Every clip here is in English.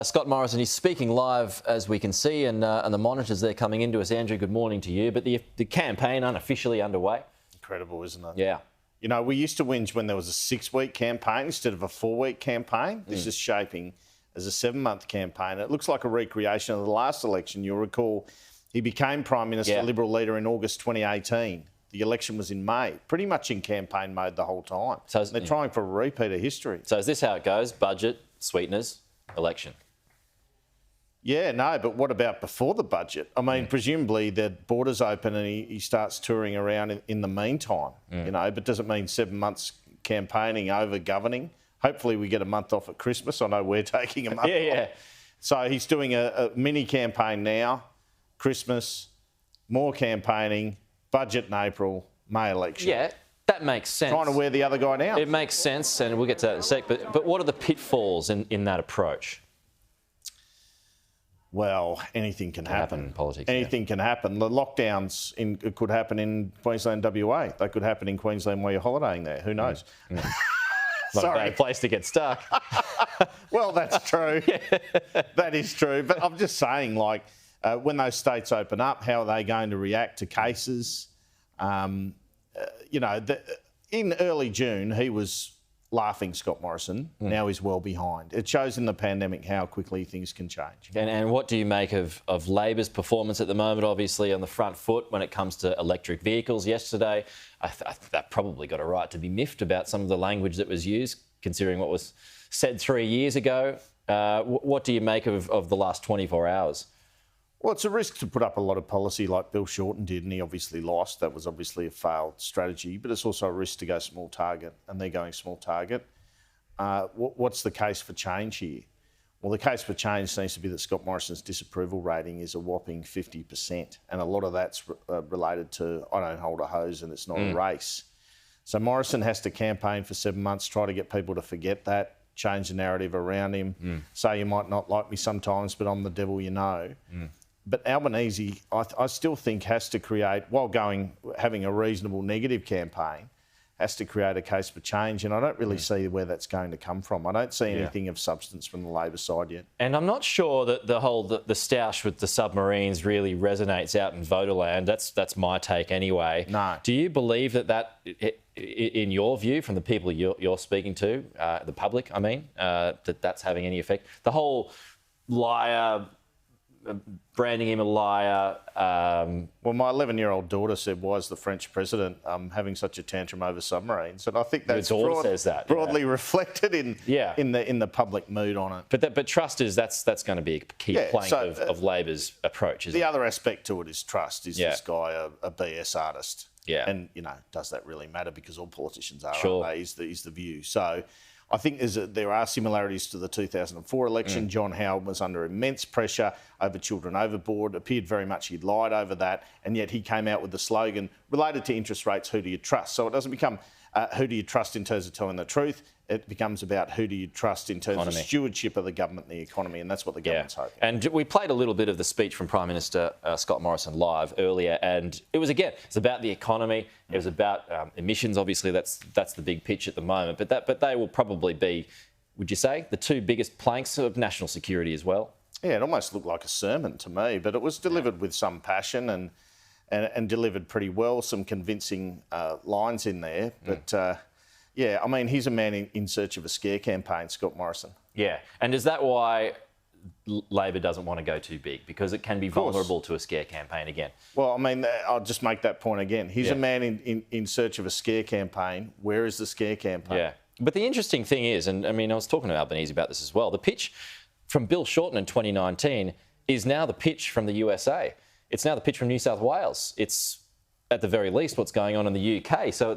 Scott Morrison, he's speaking live, as we can see, and the monitors, they're coming into us. Andrew, good morning to you. But the campaign unofficially underway. Incredible, isn't it? Yeah. You know, we used to whinge when there was a 6-week campaign instead of a 4-week campaign. This is shaping as a 7-month campaign. It looks like a recreation of the last election. You'll recall he became Prime Minister, Liberal leader in August 2018. The election was in May, pretty much in campaign mode the whole time. So they're trying for a repeat of history. So is this how it goes? Budget, sweeteners, election? Yeah, no, but what about before the budget? I mean, presumably the borders open and he starts touring around in the meantime, you know, but does it mean 7 months campaigning over governing? Hopefully we get a month off at Christmas. I know we're taking a month off. So he's doing a mini campaign now, Christmas, more campaigning, budget in April, May election. Yeah, that makes sense. Trying to wear the other guy down. It makes sense, and we'll get to that in a sec. But what are the pitfalls in that approach? Well, anything can happen in politics. Anything can happen. The lockdowns could happen in Queensland, WA. They could happen in Queensland while you're holidaying there. Who knows? Not a bad place to get stuck. Well, that's true. That is true. But I'm just saying, like, when those states open up, how are they going to react to cases? You know, in early June, he was laughing, Scott Morrison. Now he's well behind. It shows in the pandemic how quickly things can change. And what do you make of Labor's performance at the moment? Obviously on the front foot when it comes to electric vehicles yesterday. That probably got a right to be miffed about some of the language that was used, considering what was said 3 years ago. What do you make of the last 24 hours? Well, it's a risk to put up a lot of policy like Bill Shorten did, and he obviously lost. That was obviously a failed strategy, but it's also a risk to go small target, and they're going small target. What's the case for change here? Well, the case for change seems to be that Scott Morrison's disapproval rating is a whopping 50%, and a lot of that's related to, I don't hold a hose and it's not a race. So Morrison has to campaign for 7 months, try to get people to forget that, change the narrative around him, say you might not like me sometimes, but I'm the devil you know. But Albanese, I still think, has to create, while having a reasonable negative campaign, has to create a case for change. And I don't really see where that's going to come from. I don't see anything of substance from the Labor side yet. And I'm not sure that the stoush with the submarines really resonates out in voterland. That's my take anyway. No. Do you believe that in your view, from the people you're speaking to, the public, I mean, that's having any effect? The whole liar, branding him a liar. Well, my 11-year-old daughter said, "Why is the French president having such a tantrum over submarines?" And I think that's broadly reflected in the public mood on it. But trust that's going to be a key plank of Labor's approach. Isn't the other aspect to it is trust. Is this guy a BS artist? Yeah. And you know, does that really matter? Because all politicians are, aren't they? Is the view. So I think there are similarities to the 2004 election. John Howard was under immense pressure over children overboard, appeared very much he'd lied over that, and yet he came out with the slogan related to interest rates, who do you trust? So it doesn't become who do you trust in terms of telling the truth. It becomes about who do you trust in terms of stewardship of the government and the economy, and that's what the government's hoping. And we played a little bit of the speech from Prime Minister Scott Morrison live earlier, and it's about the economy. It was about emissions. Obviously, that's the big pitch at the moment. But they will probably be, would you say, the two biggest planks of national security as well? Yeah, it almost looked like a sermon to me, but it was delivered with some passion and delivered pretty well. Some convincing lines in there, but. Yeah, I mean, he's a man in search of a scare campaign, Scott Morrison. Yeah, and is that why Labor doesn't want to go too big? Because it can be vulnerable to a scare campaign again. Well, I mean, I'll just make that point again. He's a man in search of a scare campaign. Where is the scare campaign? Yeah, but the interesting thing is, and I mean, I was talking to Albanese about this as well, the pitch from Bill Shorten in 2019 is now the pitch from the USA. It's now the pitch from New South Wales. It's, at the very least, what's going on in the UK. So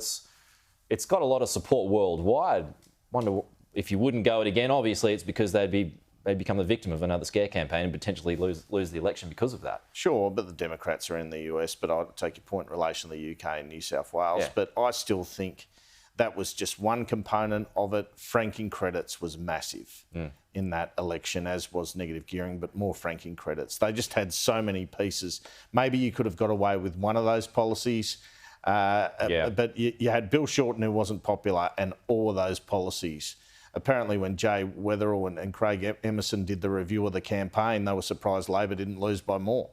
it's got a lot of support worldwide. Wonder if you wouldn't go it again. Obviously, it's because they'd become the victim of another scare campaign and potentially lose the election because of that. Sure, but the Democrats are in the US, but I'd take your point in relation to the UK and New South Wales. Yeah. But I still think that was just one component of it. Franking credits was massive in that election, as was negative gearing, but more franking credits. They just had so many pieces. Maybe you could have got away with one of those policies. But you had Bill Shorten, who wasn't popular, and all of those policies apparently when Jay Weatherill and Craig Emerson did the review of the campaign, they were surprised Labor didn't lose by more.